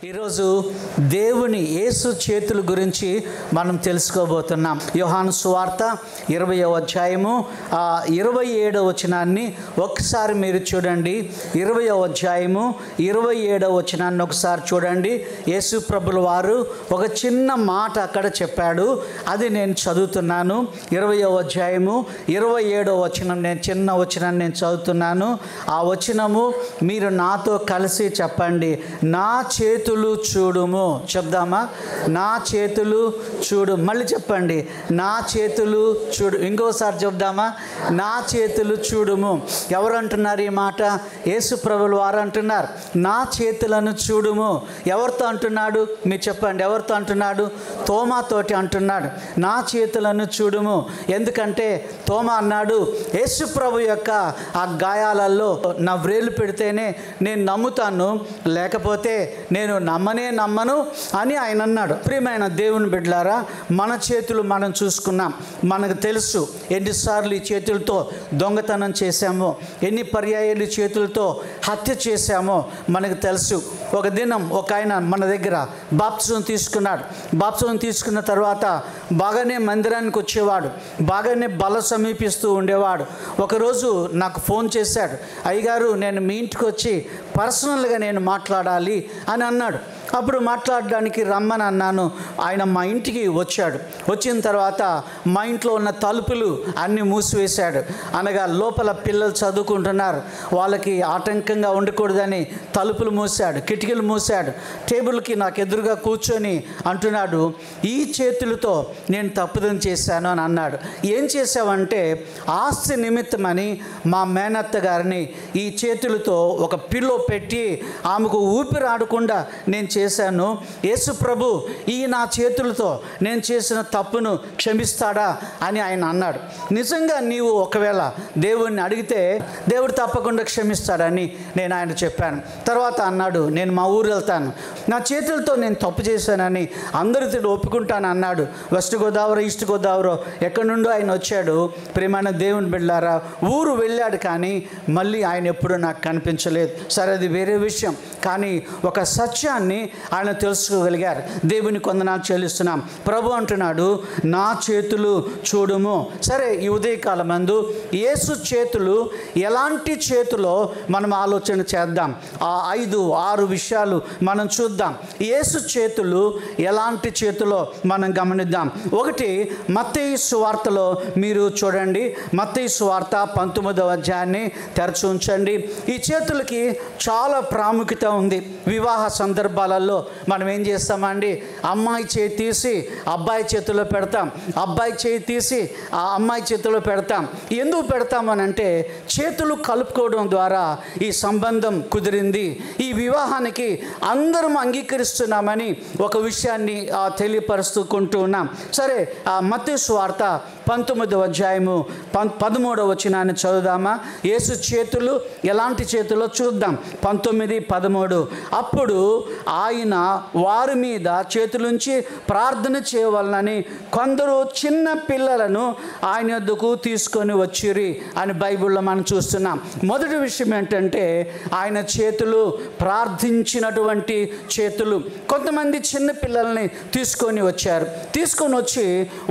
ఈరోజు దేవుని యేసు చేతుల గురించి మనం తెలుసుకోబోతున్నాం. యోహాను సువార్త 20వ అధ్యాయము 27వ వచనాన్ని ఒకసారి మీరు చూడండి. 20వ అధ్యాయము 27వ వచనాన్ని ఒకసారి చూడండి. యేసు ప్రభుల వారు ఒక చిన్న మాట అక్కడ చెప్పాడు, అది నేను చదువుతున్నాను. 20వ అధ్యాయము 27వ వచనం, నేను చిన్న వచనాన్ని నేను చదువుతున్నాను. ఆ వచనము మీరు నాతో కలిసి చెప్పండి. నా చేతులు చూడుము. చెప్దామా? నా చేతులు చూడు. మళ్ళీ చెప్పండి, నా చేతులు చూడు. ఇంకోసారి చెప్దామా? నా చేతులు చూడుము. ఎవరు అంటున్నారు ఈ మాట? యేసు ప్రభుల వారు అంటున్నారు, నా చేతులను చూడుము. ఎవరితో అంటున్నాడు? మీరు చెప్పండి, ఎవరితో అంటున్నాడు? తోమాతోటి అంటున్నాడు, నా చేతులను చూడుము. ఎందుకంటే తోమా అన్నాడు, యేసు ప్రభు యొక్క ఆ గాయాలలో నా వ్రేలు పెడితేనే నేను నమ్ముతాను, లేకపోతే నేను నమ్మను అని ఆయన అన్నాడు. ప్రియమైన దేవుని బిడ్డలారా, మన చేతులు మనం చూసుకున్నాం. మనకు తెలుసు ఎన్నిసార్లు ఈ చేతులతో దొంగతనం చేశామో, ఎన్ని పర్యాయాలు ఈ చేతులతో హత్య చేశామో మనకు తెలుసు. ఒక దినం ఒక ఆయన మన దగ్గర బాప్తిజం తీసుకున్నాడు. బాప్తిజం తీసుకున్న తర్వాత బాగానే మందిరానికి వచ్చేవాడు, బాగానే బల సమీపిస్తూ ఉండేవాడు. ఒకరోజు నాకు ఫోన్ చేశాడు, అయ్యగారు నేను మీ ఇంటికి వచ్చి పర్సనల్గా నేను మాట్లాడాలి అని అన్నాడు. అప్పుడు మాట్లాడడానికి రమ్మని అన్నాను. ఆయన మా ఇంటికి వచ్చాడు. వచ్చిన తర్వాత మా ఇంట్లో ఉన్న తలుపులు అన్నీ మూసివేశాడు. అనగా లోపల పిల్లలు చదువుకుంటున్నారు, వాళ్ళకి ఆటంకంగా ఉండకూడదని తలుపులు మూసాడు, కిటికీలు మూసాడు. టేబుల్కి నాకు ఎదురుగా కూర్చొని అంటున్నాడు, ఈ చేతులతో నేను తప్పుదం చేశాను అని అన్నాడు. ఏం చేశావంటే, ఆస్తి నిమిత్తమని మా మేనత్త గారిని ఈ చేతులతో ఒక పిల్లో పెట్టి ఆమెకు ఊపిరి ఆడకుండా నేను చేశాను. యేసు ప్రభు ఈ నా చేతులతో నేను చేసిన తప్పును క్షమిస్తాడా అని ఆయన అన్నాడు. నిజంగా నీవు ఒకవేళ దేవుణ్ణి అడిగితే దేవుడు తప్పకుండా క్షమిస్తాడని నేను ఆయన చెప్పాను. తర్వాత అన్నాడు, నేను మా ఊరు వెళ్తాను, నా చేతులతో నేను తప్పు చేశానని అందరితో ఒప్పుకుంటాను అన్నాడు. వెస్ట్ గోదావరి, ఈస్ట్ గోదావరి ఎక్కడి నుండో ఆయన వచ్చాడు. ప్రియమైన దేవుని బిడ్డలారా, ఊరు వెళ్ళాడు కానీ మళ్ళీ ఆయన ఎప్పుడూ నాకు కనిపించలేదు. సరే, అది వేరే విషయం. కానీ ఒక సత్యాన్ని ఆయన తెలుసుకోగలిగారు. దేవుని కొందనాలు చెల్లిస్తున్నాం. ప్రభు అంటున్నాడు, నా చేతులు చూడుము. సరే, ఈ ఉదయకాలం నందు యేసు చేతులు ఎలాంటి చేతులో మనం ఆలోచన చేద్దాం. ఆ 5-6 విషయాలు మనం చూద్దాం. యేసు చేతులు ఎలాంటి చేతులో మనం గమనిద్దాం. ఒకటి, మత్తయి సువార్తలో మీరు చూడండి. మత్తయి సువార్త 19వ అధ్యాయాన్ని తెరచి ఉంచండి. ఈ చేతులకి చాలా ప్రాముఖ్యత ఉంది. వివాహ సందర్భాలలో మనం ఏం చేస్తామండి, అమ్మాయి చేయి తీసి అబ్బాయి చేతిలో పెడతాం, అబ్బాయి చేయి తీసి ఆ అమ్మాయి చేతిలో పెడతాం. ఎందుకు పెడతామని అంటే, చేతులు కలుపుకోవడం ద్వారా ఈ సంబంధం కుదిరింది, ఈ వివాహానికి అందరం అంగీకరిస్తున్నామని ఒక విషయాన్ని తెలియపరుచుకుంటూ ఉన్నాం. సరే, మత్తయి సువార్త 19వ అధ్యాయము 13వ వచనాన్ని చదువుదామా? యేసు చేతులు ఎలాంటి చేతులో చూద్దాం. 19:13. అప్పుడు ఆయన వారి మీద చేతులుంచి ప్రార్థన చేయవలనని కొందరు చిన్న పిల్లలను ఆయన వద్దకు తీసుకొని వచ్చిరి అని బైబిల్లో మనం చూస్తున్నాం. మొదటి విషయం ఏంటంటే, ఆయన చేతులు ప్రార్థించినటువంటి చేతులు. కొంతమంది చిన్న పిల్లల్ని తీసుకొని వచ్చారు. తీసుకొని వచ్చి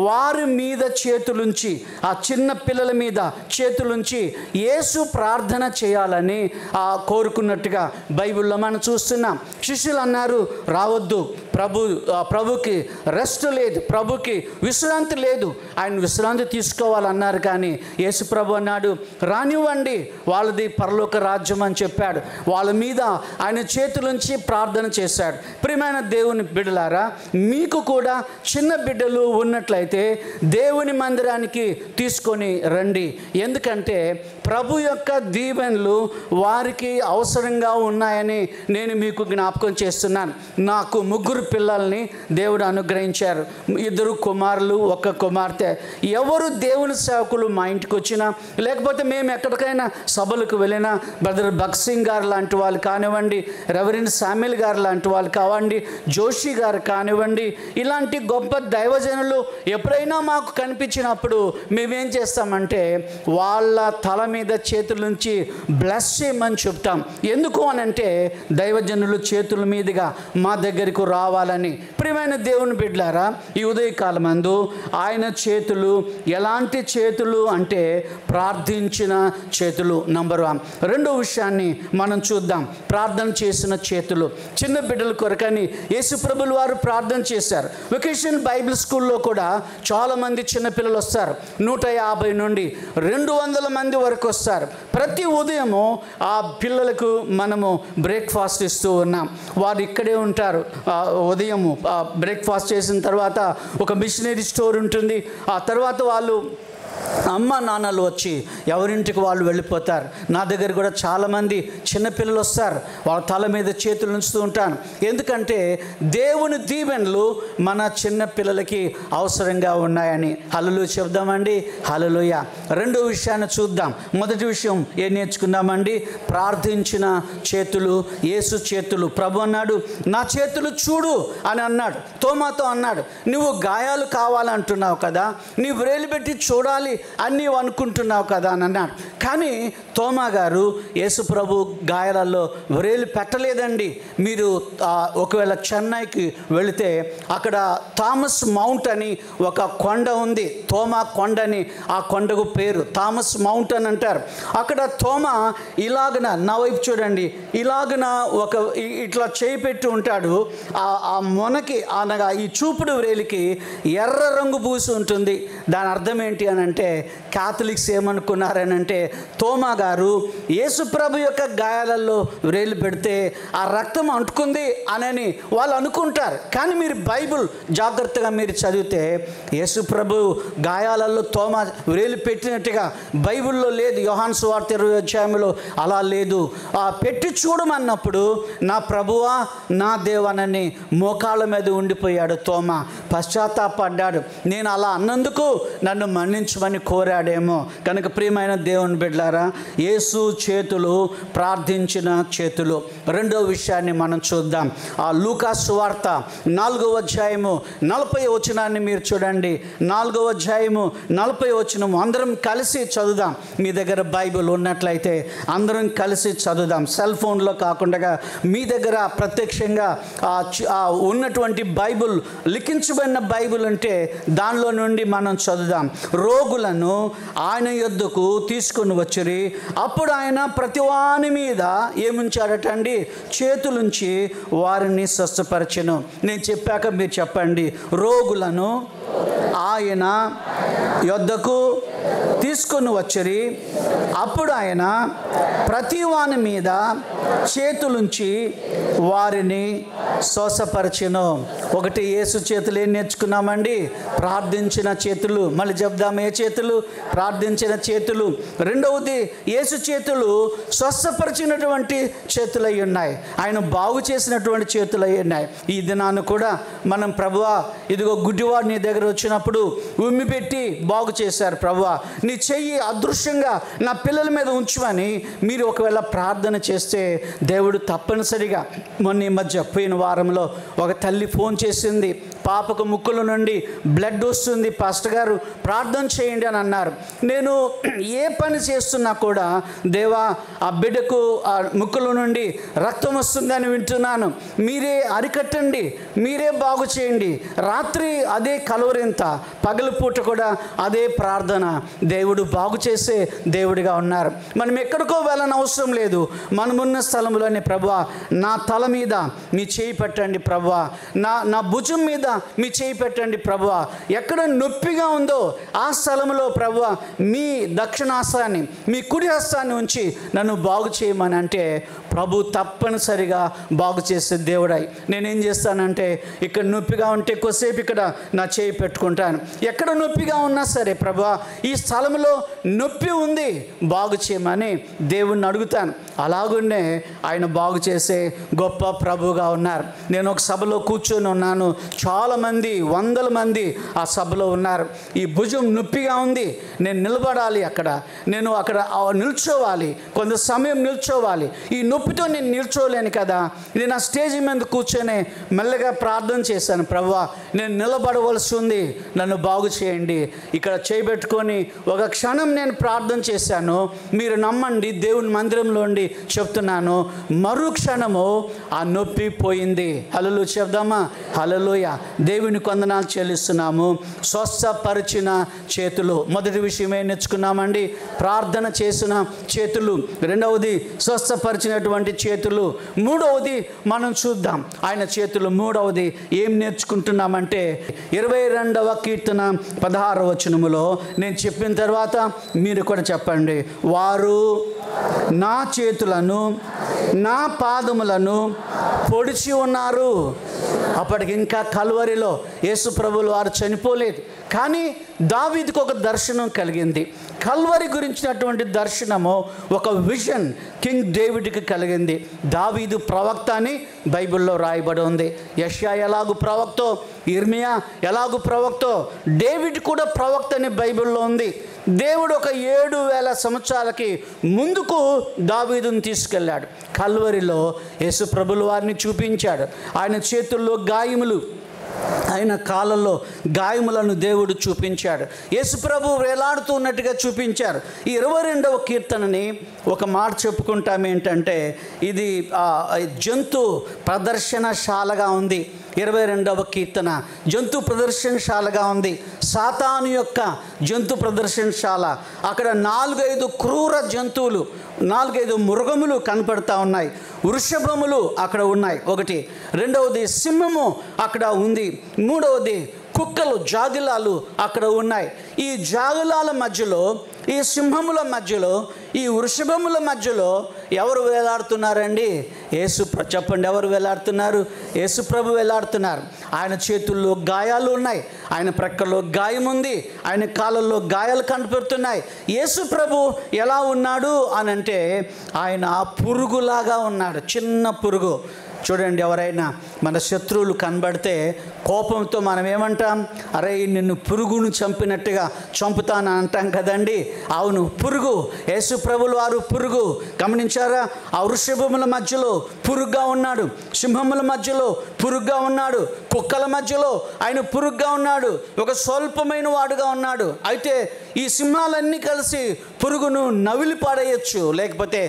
వారి మీద చేతులుంచి, ఆ చిన్న పిల్లల మీద చేతులుంచి యేసు ప్రార్థన చేయాలని కోరుకున్నట్టుగా బైబిల్లో మనం చూస్తున్నాం. శిష్యులు అన్నారు, రావద్దు, ప్రభుకి రెస్ట్ లేదు, ప్రభుకి విశ్రాంతి లేదు, ఆయన విశ్రాంతి తీసుకోవాలన్నారు. కానీ యేసు ప్రభు అన్నాడు, రానివ్వండి, వాళ్ళది పరలోక రాజ్యం అని చెప్పాడు. వాళ్ళ మీద ఆయన చేతులుంచి ప్రార్థన చేశాడు. ప్రియమైన దేవుని బిడ్డలారా, మీకు కూడా చిన్న బిడ్డలు ఉన్నట్లయితే దేవుని మందిరానికి తీసుకొని రండి. ఎందుకంటే ప్రభు యొక్క దీవెనలు వారికి అవసరంగా ఉన్నాయని నేను మీకు జ్ఞాపకం చేస్తున్నాను. నాకు 3 పిల్లల్ని దేవుడు అనుగ్రహించారు. 2 కుమారులు 1 కుమార్తె. ఎవరు దేవుని సేవకులు మా ఇంటికి వచ్చినా, లేకపోతే మేము ఎక్కడికైనా సభలకు వెళ్ళినా, బ్రదర్ భగత్ సింగ్ గారు లాంటి వాళ్ళు కానివ్వండి, రెవరెండ్ శామ్యుల్ గారు లాంటి వాళ్ళు కావండి, జోషి గారు కానివ్వండి, ఇలాంటి గొప్ప దైవజనులు ఎప్పుడైనా మాకు కనిపించినప్పుడు మేమేం చేస్తామంటే వాళ్ళ తల మీద చేతుల నుంచి బ్లెస్ చేయమని చెప్తాం. ఎందుకు అనంటే దైవజనులు చేతుల మీదుగా మా దగ్గరకు రావాలని. ప్రియమైన దేవుని బిడ్డలారా, ఈ ఉదయకాలమందు ఆయన చేతులు ఎలాంటి చేతులు అంటే ప్రార్థించిన చేతులు. నంబర్ 1. రెండో విషయాన్ని మనం చూద్దాం. ప్రార్థన చేసిన చేతులు. చిన్న బిడ్డల కొరకని యేసుప్రభుల వారు ప్రార్థన చేశారు. వెకేషన్ బైబిల్ స్కూల్లో కూడా చాలామంది చిన్నపిల్లలు వస్తారు. 150 నుండి 200 మంది వరకు వస్తారు. ప్రతి ఉదయము ఆ పిల్లలకు మనము బ్రేక్ఫాస్ట్ ఇస్తూ ఉన్నాం. వారు ఇక్కడే ఉంటారు. ఉదయము బ్రేక్ఫాస్ట్ చేసిన తర్వాత ఒక మిషనరీ స్టోర్ ఉంటుంది. ఆ తర్వాత వాళ్ళు అమ్మ నాన్నలు వచ్చి ఎవరింటికి వాళ్ళు వెళ్ళిపోతారు. నా దగ్గర కూడా చాలామంది చిన్నపిల్లలు వస్తారు. వాళ్ళ తల మీద చేతులు ఉంచుతూ ఉంటాను. ఎందుకంటే దేవుని దీవెనలు మన చిన్న పిల్లలకి అవసరంగా ఉన్నాయని. హల్లెలూయా చెప్దామండి. హల్లెలూయా. రెండో విషయాన్ని చూద్దాం. మొదటి విషయం ఏం నేర్చుకుందామండి? ప్రార్థించిన చేతులు. యేసు చేతులు. ప్రభు అన్నాడు, నా చేతులు చూడు అని అన్నాడు. తోమాతో అన్నాడు, నువ్వు గాయాలు కావాలంటున్నావు కదా, నీ వ్రేలు పెట్టి చూడాలి అని నీవు అనుకుంటున్నావు కదా అని అన్నాడు. కానీ తోమా గారు యేసు ప్రభు గాయాలలో వ్రేలు పెట్టలేదండి. మీరు ఒకవేళ చెన్నైకి వెళితే అక్కడ థామస్ మౌంట్ అని ఒక కొండ ఉంది. తోమా కొండ అని ఆ కొండకు పేరు. థామస్ మౌంట్ అని అంటారు. అక్కడ తోమా ఇలాగన, నా వైపు చూడండి, ఇలాగన ఒక ఇట్లా చేయి పెట్టి ఉంటాడు. ఆ మొనకి అనగా ఈ చూపుడు వ్రేలికి ఎర్ర రంగు పూసి ఉంటుంది. దాని అర్థం ఏంటి అని అంటే, క్యాథలిక్స్ ఏమనుకున్నారనంటే తోమా గారు యేసుప్రభు యొక్క గాయాలలో వ్రేలు పెడితే ఆ రక్తం అంటుకుంది అని వాళ్ళు అనుకుంటారు. కానీ మీరు బైబిల్ జాగ్రత్తగా మీరు చదివితే యేసుప్రభు గాయాలలో తోమా వ్రేలు పెట్టినట్టుగా బైబిల్లో లేదు. యోహాను సువార్త 20వ అధ్యాయంలో అలా లేదు. పెట్టి చూడమన్నప్పుడు నా ప్రభువా నా దేవానని మోకాళ్ళ మీద ఉండిపోయాడు తోమా. పశ్చాత్తాపడ్డాడు. నేను అలా అన్నందుకు నన్ను మన్నించమని కోరాడేమో. కనుక ప్రియమైన దేవుని బిడ్డలారా, యేసు చేతులు ప్రార్థించిన చేతులు. రెండో విషయాన్ని మనం చూద్దాం. ఆ లూకా సువార్త 4వ అధ్యాయము 40వ వచనాన్ని మీరు చూడండి. 4వ అధ్యాయము 40వ వచనం అందరం కలిసి చదువుదాం. మీ దగ్గర బైబిల్ ఉన్నట్లయితే అందరం కలిసి చదువుదాం. సెల్ ఫోన్లో కాకుండా మీ దగ్గర ప్రత్యక్షంగా ఉన్నటువంటి బైబిల్, లిఖించబడిన బైబిల్ ఉంటే దానిలో నుండి మనం చదువుదాం. రోగులను ఆయన యొద్దకు తీసుకుని వచ్చిరి. అప్పుడు ఆయన ప్రతివాని మీద ఏముంచాడట అండి? చేతులుంచి వారిని స్వస్థపరచెను. నేను చెప్పాక మీరు చెప్పండి. రోగులను ఆయన యొద్దకు తీసుకొని వచ్చిరి. అప్పుడు ఆయన ప్రతివాని మీద చేతులుంచి వారిని స్వస్థపరచెను. ఒకటి యేసు చేతులు ఏం నేర్చుకున్నామండి? ప్రార్థించిన చేతులు. మళ్ళీ చెప్దాం, ఏ చేతులు? ప్రార్థించిన చేతులు. రెండవది యేసు చేతులు స్వస్థపరిచినటువంటి చేతులు అయి ఉన్నాయి. ఆయన బాగు చేసినటువంటి చేతులు అయి ఉన్నాయి. ఈ దినాన్ని కూడా మనం ప్రభువా ఇదిగో గుడ్డివాడు నీ దగ్గర వచ్చినప్పుడు ఉమ్మి పెట్టి బాగు చేశారు. ప్రభువా నీ చెయ్యి అదృశ్యంగా నా పిల్లల మీద ఉంచుమని మీరు ఒకవేళ ప్రార్థన చేస్తే దేవుడు తప్పనిసరిగా, మొన్న ఈ మధ్య పోయిన వారంలో ఒక తల్లి ఫోన్ చేసింది. పాపకు ముక్కుల నుండి బ్లడ్ వస్తుంది, పాస్టర్ గారు ప్రార్థన చేయండి అని అన్నారు. నేను ఏ పని చేస్తున్నా కూడా దేవా ఆ బిడ్డకు ఆ ముక్కుల నుండి రక్తం వస్తుందని వింటున్నాను, మీరే అరికట్టండి, మీరే బాగు చేయండి. రాత్రి అదే కలవరింత, పగలపూట కూడా అదే ప్రార్థన. దేవుడు బాగు చేసే దేవుడిగా ఉన్నారు. మనం ఎక్కడికో వెళ్ళని అవసరం లేదు. మనమున్న స్థలంలోనే ప్రభువా నా తల మీద మీ చేయి పెట్టండి ప్రభువా, నా భుజం మీద మీ చేయి పెట్టండి ప్రభువా, ఎక్కడ నొప్పిగా ఉందో ఆ స్థలంలో ప్రభువా మీ దక్షిణాస్తాన్ని, మీ కుడి హస్తాన్ని ఉంచి నన్ను బాగు చేయమని అంటే ప్రభు తప్పనిసరిగా బాగు చేసే దేవుడై నేనేం చేస్తానంటే ఇక్కడ నొప్పిగా ఉంటే కొద్దిసేపు ఇక్కడ నా చేయి పెట్టుకుంటాను. ఎక్కడ నొప్పిగా ఉన్నా సరే ప్రభువా ఈ స్థలంలో నొప్పి ఉంది బాగు చేయమని దేవుణ్ణి అడుగుతాను. అలాగునే ఆయన బాగు చేసే గొప్ప ప్రభువుగా ఉన్నారు. నేను ఒక సభలో కూర్చొని ఉన్నాను. చాలామంది, వందల మంది ఆ సభలో ఉన్నారు. ఈ భుజం నొప్పిగా ఉంది, నేను నిలబడాలి, నేను అక్కడ నిల్చోవాలి, కొంత సమయం నిల్చోవాలి. ఈ నొప్పితో నేను నిల్చోలేను కదా. నేను ఆ స్టేజ్ మీద కూర్చొని మెల్లగా ప్రార్థన చేశాను. ప్రభువా నేను నిలబడవలసి ఉంది, నన్ను బాగు చేయండి. ఇక్కడ చేయబెట్టుకొని ఒక క్షణం నేను ప్రార్థన చేశాను. మీరు నమ్మండి, దేవుని మందిరంలో ఉండి చెప్తున్నాను, మరు క్షణము ఆ నొప్పి పోయింది. హల్లెలూయా చెప్దామా? హల్లెలూయా. దేవుని వందనాలు చెల్లిస్తున్నాము. స్వస్థపరిచిన చేతులు మొదటి విషయమే నేర్చుకున్నామండి. ప్రార్థన చేసిన చేతులు, రెండవది స్వస్థపరిచినటువంటి చేతులు, మూడవది మనం చూద్దాం ఆయన చేతులు. మూడవది ఏం నేర్చుకుంటున్నామంటే 22వ కీర్తన 16వ వచనములో నేను చెప్పిన తర్వాత మీరు కూడా చెప్పండి. వారు నా చేతులను నా పాదములను పొడిచి ఉన్నారు. అప్పటికి ఇంకా కల్వరిలో యేసు ప్రభువులు వారు చనిపోలేదు. కానీ దావీదుకు ఒక దర్శనం కలిగింది. కల్వరి గురించినటువంటి దర్శనము, ఒక విజన్ కింగ్ డేవిడ్కి కలిగింది. దావీదు ప్రవక్త అని బైబిల్లో రాయబడి ఉంది. యెషయా ఎలాగు ప్రవక్తో, ఇర్మియా ఎలాగు ప్రవక్తో, డేవిడ్ కూడా ప్రవక్త అని బైబిల్లో ఉంది. దేవుడు ఒక 7,000 సంవత్సరాలకి ముందుకు దావీదుని తీసుకెళ్ళాడు. కల్వరిలో యేసు ప్రభుల వారిని చూపించాడు. ఆయన చేతుల్లో గాయములు, ఆయన కాళ్ళల్లో గాయములను దేవుడు చూపించాడు. యేసు ప్రభు వేలాడుతూ ఉన్నట్టుగా చూపించారు. ఈ 22వ కీర్తనని ఒక మాట చెప్పుకుంటాం ఏంటంటే, ఇది జంతు ప్రదర్శనశాలగా ఉంది. 22వ కీర్తన జంతు ప్రదర్శనశాలగా ఉంది. సాతాను యొక్క జంతు ప్రదర్శనశాల. అక్కడ 4-5 క్రూర జంతువులు, 4-5 మృగములు కనపడతా ఉన్నాయి. వృషభములు అక్కడ ఉన్నాయి ఒకటి. రెండవది సింహము అక్కడ ఉంది. మూడవది కుక్కలు, జాగిలాలు అక్కడ ఉన్నాయి. ఈ జాగిలాల మధ్యలో, ఈ సింహముల మధ్యలో, ఈ వృషభముల మధ్యలో ఎవరు వేలాడుతున్నారండి? చెప్పండి, ఎవరు వేలాడుతున్నారు? యేసు ప్రభు వేలాడుతున్నారు. ఆయన చేతుల్లో గాయాలు ఉన్నాయి, ఆయన ప్రక్కలో గాయం ఉంది, ఆయన కాళ్ళల్లో గాయాలు కనపడుతున్నాయి. యేసు ప్రభు ఎలా ఉన్నాడు అనంటే ఆయన పురుగులాగా ఉన్నాడు, చిన్న పురుగు. చూడండి, ఎవరైనా మన శత్రువులు కనబడితే కోపంతో మనం ఏమంటాం? అరే నిన్ను పురుగును చంపినట్టుగా చంపుతాను అంటాం కదండి. అవును, పురుగు. యేసు ప్రభులు వారు పురుగు. గమనించారా? ఆ వృషభముల మధ్యలో పురుగుగా ఉన్నాడు, సింహముల మధ్యలో పురుగుగా ఉన్నాడు, కుక్కల మధ్యలో ఆయన పురుగుగా ఉన్నాడు, ఒక స్వల్పమైన వాడుగా ఉన్నాడు. అయితే ఈ సింహాలన్నీ కలిసి పురుగును నవిలి పాడేయచ్చు, లేకపోతే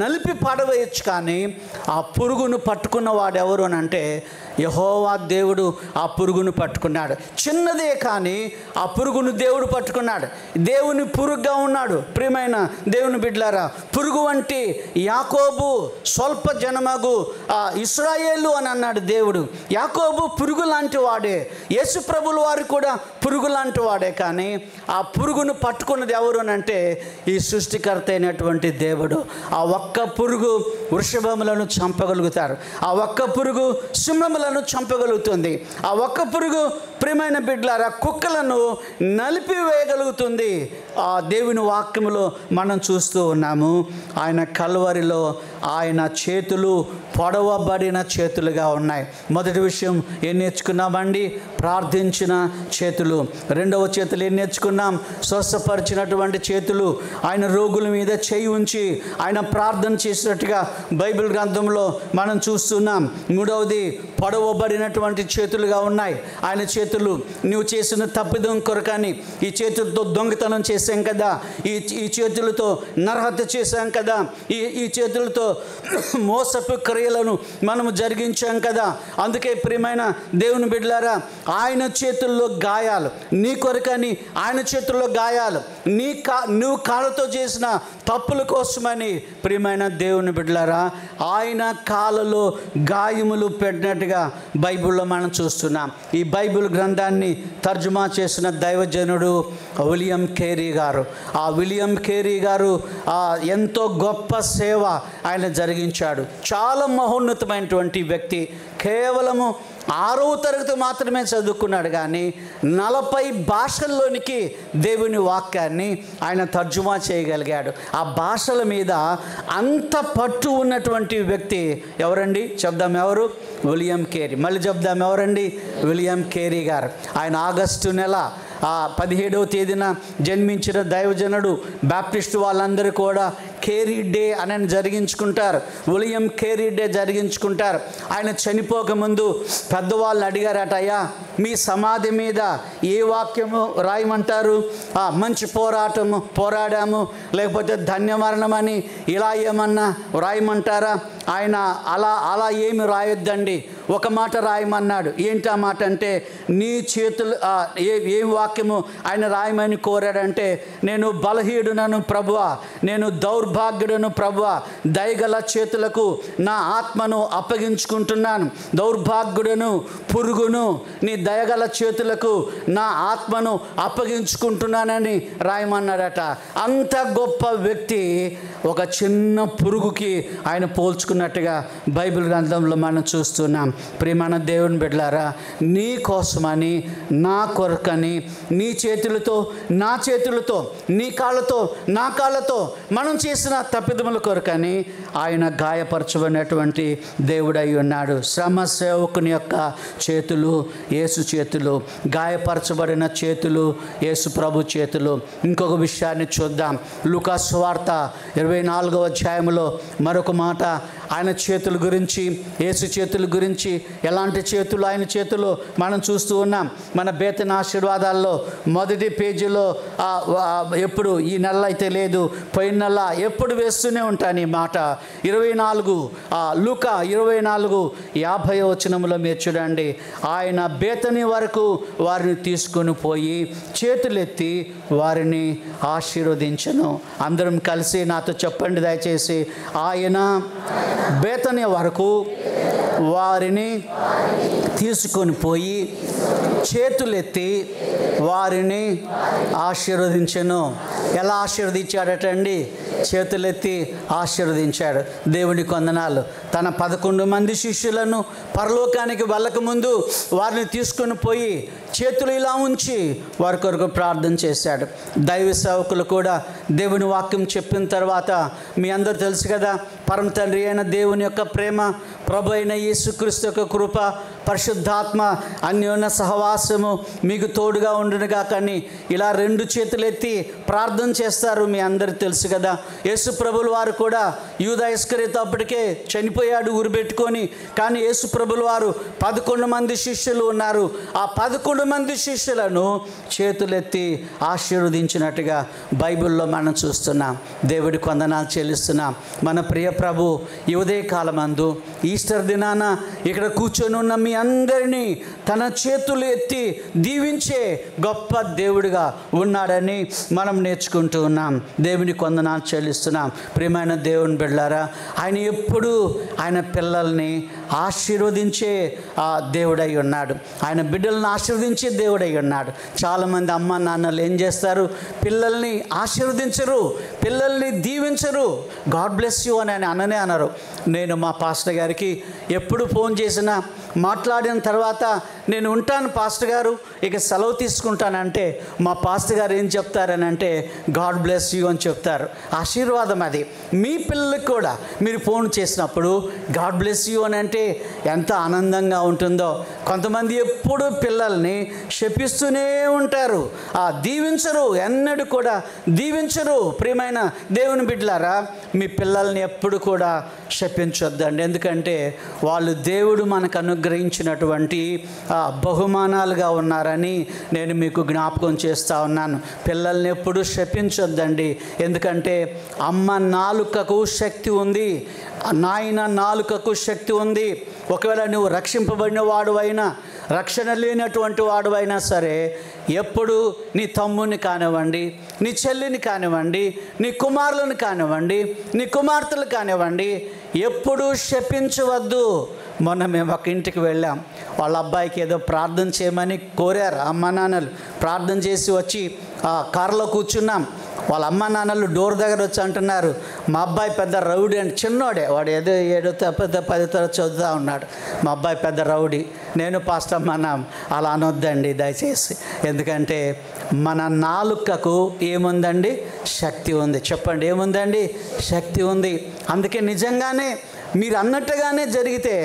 నలిపి పాడవేయచ్చు. కానీ ఆ పురుగును పట్టుకున్న వాడెవరు అని అంటే యెహోవా దేవుడు ఆ పురుగును పట్టుకున్నాడు. చిన్నదే కానీ ఆ పురుగును దేవుడు పట్టుకున్నాడు. దేవుని పురుగుగా ఉన్నాడు. ప్రియమైన దేవుని బిడ్డలారా, పురుగు వంటి యాకోబు స్వల్ప జనమగు ఇశ్రాయేలు అని అన్నాడు దేవుడు. యాకోబు పురుగు లాంటి వాడే, యేసు ప్రభుల వారు కూడా పురుగు లాంటి వాడే. కానీ ఆ పురుగును పట్టుకున్నది ఎవరు అని అంటే ఈ సృష్టికర్త అయినటువంటి దేవుడు. ఆ ఒక్క పురుగు వృషభములను చంపగలుగుతారు, ఆ ఒక్క పురుగు సింహములను చంపగలుగుతుంది, ఆ ఒక్క పురుగు ప్రియమైన బిడ్డలారా కుక్కలను నలిపివేయగలుగుతుంది. ఆ దేవుని వాక్యములో మనం చూస్తూ ఉన్నాము. ఆయన కల్వరిలో ఆయన చేతులు పొడవబడిన చేతులుగా ఉన్నాయి. మొదటి విషయం ఏం నేర్చుకున్నామండి? ప్రార్థించిన చేతులు. రెండవ చేతులు ఏం నేర్చుకున్నాం? స్వస్థపరిచినటువంటి చేతులు. ఆయన రోగుల మీద చేయి ఉంచి ఆయన ప్రార్థన చేసినట్టుగా బైబిల్ గ్రంథంలో మనం చూస్తున్నాం. మూడవది పొడవబడినటువంటి చేతులుగా ఉన్నాయి ఆయన చేతులు. నువ్వు చేసిన తప్పిదం కొరకని ఈ చేతులతో దొంగతనం చేశాం కదా, ఈ చేతులతో నరహత్య చేశాం కదా, ఈ చేతులతో మోసపు క్రియలను మనము జరిగించాం కదా. అందుకే ప్రియమైన దేవుని బిడ్డలారా, ఆయన చేతుల్లో గాయాలు, నీ కొరకని ఆయన చేతుల్లో గాయాలు, నువ్వు కాళ్ళతో చేసిన తప్పుల కోసమని ప్రియమైన దేవుని బిడ్డలారా ఆయన కాళ్ళలో గాయములు పెట్టినట్టుగా బైబిల్లో మనం చూస్తున్నాం. ఈ బైబిల్ గ్రంథాన్ని తర్జుమా చేసిన దైవజనుడు విలియం కేరీ గారు. ఆ విలియం కేరీ గారు ఎంతో గొప్ప సేవ ఆయన జరిగించాడు. చాలా మహోన్నతమైనటువంటి వ్యక్తి. కేవలము 6వ తరగతి మాత్రమే చదువుకున్నాడు, కానీ 40 భాషల్లోనికి దేవుని వాక్యాన్ని ఆయన తర్జుమా చేయగలిగాడు. ఆ భాషల మీద అంత పట్టు ఉన్నటువంటి వ్యక్తి ఎవరండి? చెప్దాం ఎవరు? William Carey. మళ్ళీ చెప్దాం ఎవరండి? విలియం కేరీ గారు. ఆయన ఆగస్టు నెల 17వ తేదీన జన్మించిన దైవజనుడు. బ్యాప్టిస్ట్ వాళ్ళందరూ కూడా కేరీ డే అని జరిగించుకుంటారు, విలియం కేరీ డే జరిగించుకుంటారు. ఆయన చనిపోకముందు పెద్దవాళ్ళు అడిగారట, అయ్యా మీ సమాధి మీద ఏ వాక్యము రాయమంటారు? మంచి పోరాడాము, లేకపోతే ధన్యమరణమని ఇలా ఏమన్నా రాయమంటారా? ఆయన అలా ఏమి రాయొద్దండి, ఒక మాట రాయమన్నాడు. ఏంటి ఆ మాట అంటే, నీ చేతులు ఏ వాక్యము ఆయన రాయమని కోరాడంటే, నేను బలహీనుడను ప్రభువా, నేను దౌర్భాగ్యుడను ప్రభువా, దయగల చేతులకు నా ఆత్మను అప్పగించుకుంటున్నాను. దౌర్భాగ్యుడను, పురుగును, నీ దయగల చేతులకు నా ఆత్మను అప్పగించుకుంటున్నానని రాయమన్నాడట. అంత గొప్ప వ్యక్తి ఒక చిన్న పురుగుకి ఆయన పోల్చుకున్నట్టుగా బైబిల్ గ్రంథంలో మనం చూస్తున్నాం. ప్రియమైన దేవుని బిడ్డలారా, నీ కోసమని, నా కొరకని, నీ చేతులతో నా చేతులతో, నీ కాళ్ళతో నా కాళ్ళతో మనం చేసిన తప్పిదముల కొరకని ఆయన గాయపరచబడినటువంటి దేవుడై ఉన్నాడు. శ్రమ సేవకుని యొక్క చేతులు యేసు చేతులు, గాయపరచబడిన చేతులు యేసు ప్రభు చేతులు. ఇంకొక విషయాన్ని చూద్దాం. లూకా సువార్త 24వ అధ్యాయంలో మరొక మాట ఆయన చేతుల గురించి, యేసు చేతుల గురించి, ఎలాంటి చేతులు ఆయన చేతులు మనం చూస్తూ ఉన్నాం. మన బేతన ఆశీర్వాదాల్లో మొదటి పేజీలో ఎప్పుడు, ఈ నెల అయితే లేదు, పోయిన నెల ఎప్పుడు వేస్తూనే ఉంటాను ఈ మాట. 24 లూకా 24:50 వచనంలో మీరు చూడండి. ఆయన బేతని వరకు వారిని తీసుకొని పోయి చేతులెత్తి వారిని ఆశీర్వదించను. అందరం కలిసి నాతో చెప్పండి దయచేసి. ఆయన బేతని వరకు వారిని తీసుకొని పోయి చేతులెత్తి వారిని ఆశీర్వదించెను. ఎలా ఆశీర్వదించాడటండి? చేతులెత్తి ఆశీర్వదించాడు. దేవునికి వందనాలు. తన 11 మంది శిష్యులను పరలోకానికి వెళ్ళకముందు వారిని తీసుకొని పోయి చేతులు ఇలా ఉంచి వారి కొరకు ప్రార్థన చేశాడు. దైవ సేవకులు కూడా దేవుని వాక్యం చెప్పిన తర్వాత మీ అందరూ తెలుసు కదా, పరమ తండ్రి అయిన దేవుని యొక్క ప్రేమ, ప్రభు అయిన యేసుక్రీస్తు యొక్క కృప, పరిశుద్ధాత్మ అన్యోన్య సహవాసము మీకు తోడుగా ఉండునుగా. కానీ ఇలా 2 చేతులెత్తి ప్రార్థన చేస్తారు, మీ అందరికీ తెలుసు కదా. యేసు ప్రభుల వారు కూడా యూదా ఇస్కరియోతు అప్పటికే చనిపోయాడు ఉరిపెట్టుకొని. కానీ యేసు ప్రభుల వారు 11 మంది శిష్యులు ఉన్నారు. ఆ 11 మంది శిష్యులను చేతులెత్తి ఆశీర్వదించినట్టుగా బైబిల్లో మనం చూస్తున్నాం. దేవుడికి వందనాలు చెల్లిస్తున్నాం. మన ప్రియ ప్రభు ఈ ఉదయకాలమందు ఈస్టర్ దినాన ఇక్కడ కూర్చొని ఉన్న మీ అందరినీ తన చేతులు ఎత్తి దీవించే గొప్ప దేవుడిగా ఉన్నాడని మనం నేర్చుకుంటూ ఉన్నాం. దేవునికి వందనాలు చెల్లిస్తున్నాం. ప్రియమైన దేవుని బిడ్డలారా, ఆయన ఎప్పుడు ఆయన పిల్లల్ని ఆశీర్వదించే దేవుడై ఉన్నాడు. ఆయన బిడ్డలను ఆశీర్వదించే దేవుడై ఉన్నాడు. చాలామంది అమ్మ నాన్నలు ఏం చేస్తారు? పిల్లల్ని ఆశీర్వదించరు, పిల్లల్ని దీవించరు. గాడ్ బ్లెస్ యూ అని అననే అనరు. నేను మా పాస్టర్ గారికి ఎప్పుడు ఫోన్ చేసినా మాట్లాడిన తర్వాత నేను ఉంటాను పాస్టర్ గారు, ఇక సెలవు తీసుకుంటానంటే మా పాస్టర్ గారు ఏం చెప్తారనంటే గాడ్ బ్లెస్ యూ అని చెప్తారు. ఆశీర్వాదం అది. మీ పిల్లలకు కూడా మీరు ఫోన్ చేసినప్పుడు గాడ్ బ్లెస్ యూ అని అంటే ఎంత ఆనందంగా ఉంటుందో. కొంతమంది ఎప్పుడు పిల్లల్ని శపిస్తూనే ఉంటారు, దీవించరు, ఎన్నడూ కూడా దీవించరు. ప్రియమైన దేవుని బిడ్డలారా, మీ పిల్లల్ని ఎప్పుడు కూడా శపించొద్దండి. ఎందుకంటే వాళ్ళు దేవుడు మనకు అనుగ్రహించినటువంటి బహుమానాలుగా ఉన్నారని నేను మీకు జ్ఞాపకం చేస్తూ ఉన్నాను. పిల్లల్ని ఎప్పుడు శపించొద్దండి. ఎందుకంటే అమ్మ నాలుకకు శక్తి ఉంది, నాయన నాలుకకు శక్తి ఉంది. ఒకవేళ నువ్వు రక్షింపబడిన వాడువైనా, రక్షణ లేనటువంటి వాడువైనా సరే, ఎప్పుడు నీ తమ్ముని కానివ్వండి, నీ చెల్లిని కానివ్వండి, నీ కుమారులను కానివ్వండి, నీ కుమార్తెలు కానివ్వండి, ఎప్పుడు శపించవద్దు. మొన్న మేము ఒక ఇంటికి వెళ్ళాం. వాళ్ళ అబ్బాయికి ఏదో ప్రార్థన చేయమని కోరారు. అమ్మ నాన్నలు ప్రార్థన చేసి వచ్చి కారులో కూర్చున్నాం. వాళ్ళ అమ్మ నాన్నలు డోర్ దగ్గర వచ్చి అంటున్నారు, మా అబ్బాయి పెద్ద రౌడీ అని. చిన్నోడే, వాడు ఏదో 7వ తరగతి 10వ తరగతి చదువుతూ ఉన్నాడు. మా అబ్బాయి పెద్ద రౌడీ. నేను పాస్టర్ మనం అలా అనొద్దండి దయచేసి. ఎందుకంటే మన నాలుకకు ఏముందండి? శక్తి ఉంది. చెప్పండి, ఏముందండి? శక్తి ఉంది. అందుకే నిజంగానే మీరు అన్నట్టుగానే జరిగితే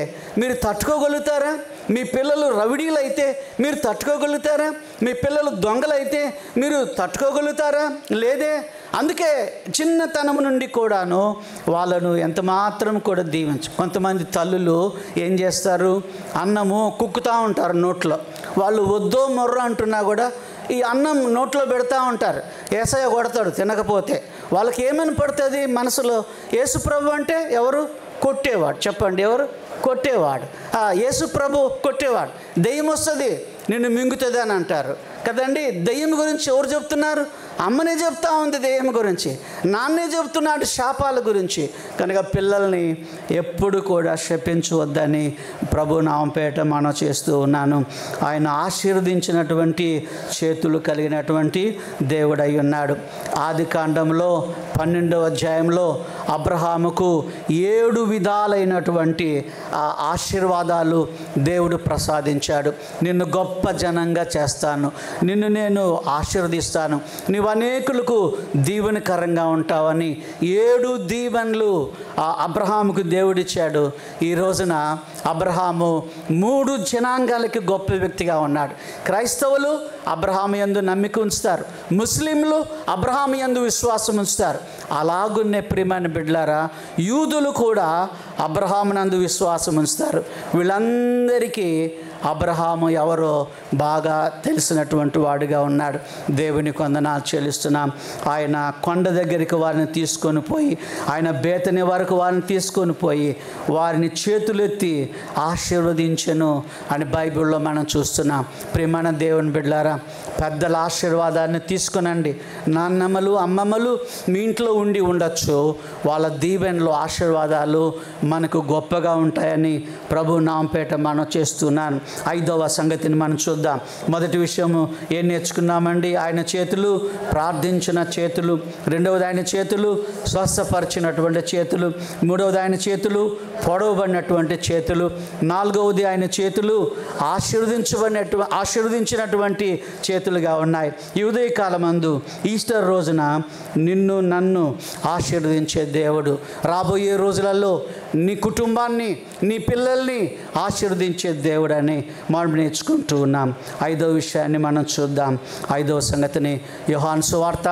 మీరు తట్టుకోగలుగుతారా? మీ పిల్లలు రౌడీలు అయితే మీరు తట్టుకోగలుగుతారా? మీ పిల్లలు దొంగలైతే మీరు తట్టుకోగలుగుతారా? లేదే. అందుకే చిన్నతనం నుండి కూడాను వాళ్ళను ఎంత మాత్రం కూడా దీవించు. కొంతమంది తల్లులు ఏం చేస్తారు? అన్నము కుక్కుతూ ఉంటారు నోట్లో. వాళ్ళు వద్దో మొర్రో అంటున్నా కూడా ఈ అన్నం నోట్లో పెడతా ఉంటారు. యేసయ్య కొడతాడు తినకపోతే. వాళ్ళకి ఏమని పడుతుంది మనసులో? యేసుప్రభు అంటే ఎవరు? కొట్టేవాడు. చెప్పండి, ఎవరు? కొట్టేవాడు. యేసు ప్రభు కొట్టేవాడు. దెయ్యం వస్తుంది నిన్ను మింగుతుంది అని అంటారు కదండి. దెయ్యం గురించి ఎవరు చెప్తున్నారు? అమ్మనే చెప్తా ఉంది దెయ్యం గురించి, నాన్నే చెప్తున్నాడు శాపాల గురించి. కనుక పిల్లల్ని ఎప్పుడు కూడా శపించవద్దని ప్రభు నామపేట మనం చేస్తూ ఉన్నాను. ఆయన ఆశీర్వదించినటువంటి చేతులు కలిగినటువంటి దేవుడై ఉన్నాడు. ఆది కాండంలో 12వ అధ్యాయంలో అబ్రహాముకు 7 విధాలైనటువంటి ఆశీర్వాదాలు దేవుడు ప్రసాదించాడు. నిన్ను గొప్ప జనంగా చేస్తాను, నిన్ను నేను ఆశీర్వదిస్తాను, నీవు అనేకులకు దీవెనకరంగా ఉంటావని 7 దీవెనలు అబ్రహాముకు దేవుడిచ్చాడు. ఈ రోజున అబ్రహాము 3 జనాంగాలకి గొప్ప వ్యక్తిగా ఉన్నాడు. క్రైస్తవులు అబ్రహాము యందు నమ్మిక ఉంచుతారు, ముస్లింలు అబ్రహాము యందు విశ్వాసం ఉంచుతారు. అలాగున్నే ప్రియమైన బిడ్డలారా, యూదులు కూడా అబ్రహామునందు విశ్వాసం ఉంచుతారు. వీళ్ళందరికీ అబ్రహాము ఎవరో బాగా తెలిసినటువంటి వాడిగా ఉన్నాడు. దేవుని వందనాలు చెల్లిస్తున్నాం. ఆయన కొండ దగ్గరికి వారిని తీసుకొని పోయి, ఆయన బేతని వరకు వారిని తీసుకొని పోయి వారిని చేతులెత్తి ఆశీర్వదించెను అని బైబిల్లో మనం చూస్తున్నాం. ప్రియమైన దేవుని బిడ్డలారా, పెద్దల ఆశీర్వాదాన్ని తీసుకునండి. నాన్నమ్మలు అమ్మమ్మలు మీ ఇంట్లో ఉండి ఉండొచ్చు. వాళ్ళ దీవెనలు ఆశీర్వాదాలు మనకు గొప్పగా ఉంటాయని ప్రభు నామపేట మనం చేస్తున్నాను. 5వ సంగతిని మనం చూద్దాం. మొదటి విషయము ఏం నేర్చుకున్నామండి? ఆయన చేతులు ప్రార్థించిన చేతులు. 2వది ఆయన చేతులు స్వస్థపరిచినటువంటి చేతులు. 3వది ఆయన చేతులు పొడవబడినటువంటి చేతులు. 4వది ఆయన చేతులు ఆశీర్వదించినటువంటి చేతులుగా ఉన్నాయి. ఈ ఉదయకాలమందు ఈస్టర్ రోజున నిన్ను నన్ను ఆశీర్వదించే దేవుడు రాబోయే రోజులలో నీ కుటుంబాన్ని నీ పిల్లల్ని ఆశీర్వదించే దేవుడని మనం నేర్చుకుంటూ ఉన్నాం. 5వ విషయాన్ని మనం చూద్దాం. 5వ సంగతిని యోహాను సువార్త